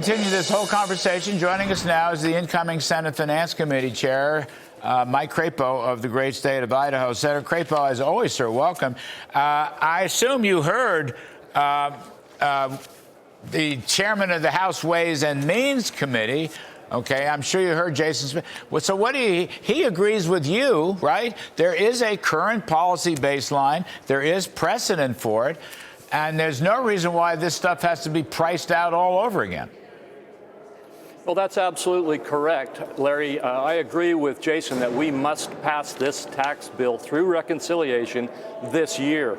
Continue this whole conversation. Joining us now is the incoming Senate Finance Committee Chair, Mike Crapo of the great state of Idaho. Senator Crapo, as always, sir, welcome. I assume you heard the chairman of the House Ways and Means Committee. Okay, I'm sure you heard Jason Smith. So what he agrees with you, right? There is a current policy baseline. There is precedent for it. And there's no reason why this stuff has to be priced out all over again. Well, that's absolutely correct, Larry. I agree with Jason that we must pass this tax bill through reconciliation this year.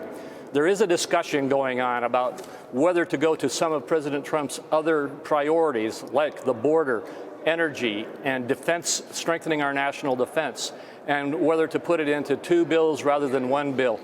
There is a discussion going on about whether to go to some of President Trump's other priorities, like the border, energy, and defense, strengthening our national defense, and whether to put it into two bills rather than one bill.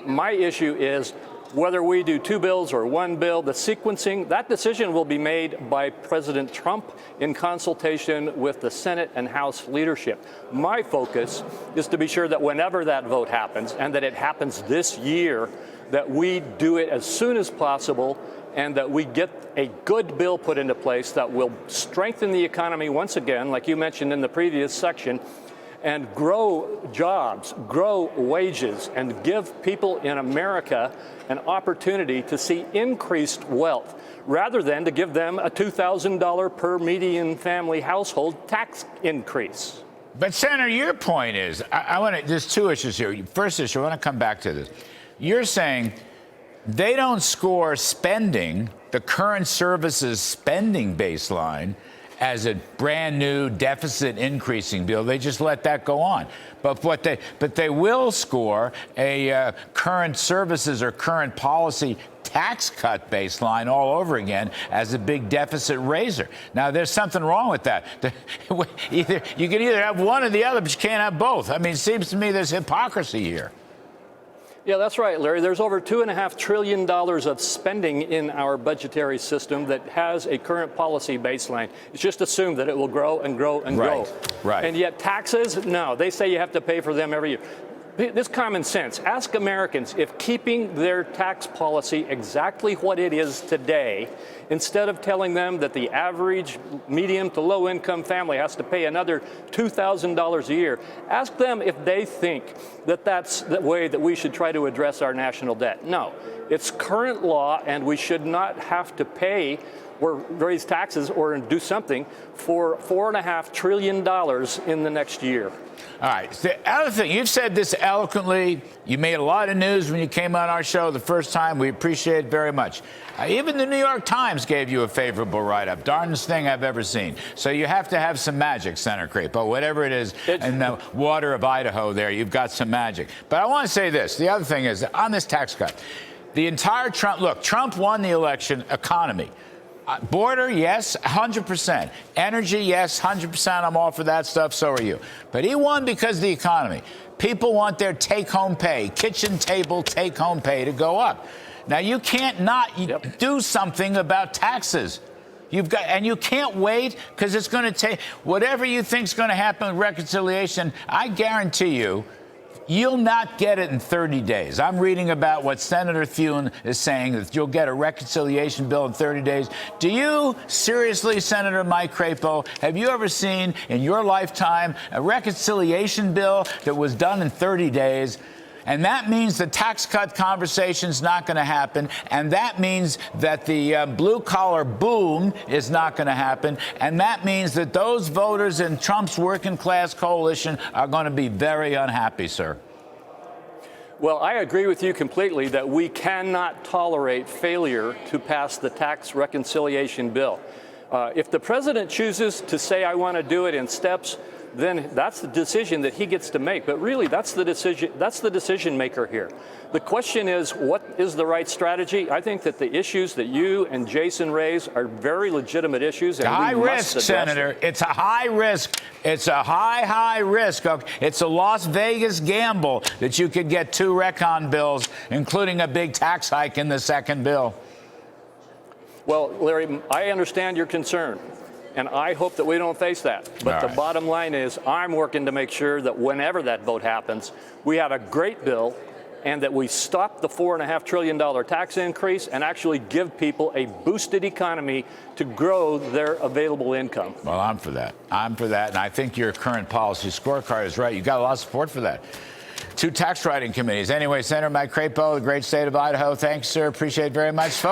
My issue is whether we do two bills or one bill, the sequencing, that decision will be made by President Trump in consultation with the Senate and House leadership. My focus is to be sure that whenever that vote happens, and that it happens this year, that we do it as soon as possible and that we get a good bill put into place that will strengthen the economy once again, like you mentioned in the previous section, and grow jobs, grow wages, and give people in America an opportunity to see increased wealth, rather than to give them a $2,000 per median family household tax increase. But, Senator, your point is, there's two issues here. First issue, I want to come back to this. You're saying they don't score spending, the current services spending baseline, as a brand new deficit increasing bill. They just let that go on. But they will score a current services or current policy tax cut baseline all over again as a big deficit raiser. Now, there's something wrong with that. You can either have one or the other, but you can't have both. I mean, it seems to me there's hypocrisy here. Yeah, that's right, Larry. There's over $2.5 trillion of spending in our budgetary system that has a current policy baseline. It's just assumed that it will grow and grow and grow. Right. And yet taxes, no, they say you have to pay for them every year. This common sense. Ask Americans if keeping their tax policy exactly what it is today, instead of telling them that the average medium to low income family has to pay another $2,000 a year, ask them if they think that that's the way that we should try to address our national debt. No, it's current law, and we should not have to pay or raise taxes or do something for $4.5 trillion in the next year. All right. The other thing, you've said this eloquently. You made a lot of news when you came on our show the first time. We appreciate it very much. Even the New York Times gave you a favorable write-up. Darndest thing I've ever seen. So you have to have some magic, Senator Crapo. Whatever it is in the water of Idaho there, you've got some magic. But I want to say this. The other thing is, on this tax cut, the entire Trump won the election. Economy. Border, yes, 100%. Energy, yes, 100%. I'm all for that stuff. So are you. But he won because of the economy. People want their take-home pay, kitchen table take-home pay to go up. Now, you can't not do something about taxes. And you can't wait, because it's going to take whatever you think is going to happen with reconciliation. I guarantee you'll not get it in 30 days. I'm reading about what Senator Thune is saying, that you'll get a reconciliation bill in 30 days. Do you seriously, Senator Mike Crapo, have you ever seen in your lifetime a reconciliation bill that was done in 30 days? And that means the tax cut conversation's not going to happen. And that means that the blue-collar boom is not going to happen. And that means that those voters in Trump's working-class coalition are going to be very unhappy, sir. Well, I agree with you completely that we cannot tolerate failure to pass the tax reconciliation bill. If the president chooses to say, I want to do it in steps, then that's the decision that he gets to make. But really, that's the decision maker here. The question is, what is the right strategy? I think that the issues that you and Jason raise are very legitimate issues. And high risk, Senator. It's a high risk. It's a high risk. It's a Las Vegas gamble that you could get two recon bills, including a big tax hike in the second bill. Well, Larry, I understand your concern. And I hope that we don't face that. But the bottom line is, I'm working to make sure that whenever that vote happens, we have a great bill and that we stop the $4.5 trillion tax increase and actually give people a boosted economy to grow their available income. Well, I'm for that. I'm for that. And I think your current policy scorecard is right. You got a lot of support for that. 2 tax writing committees. Anyway, Senator Mike Crapo, the great state of Idaho. Thanks, sir. Appreciate it very much.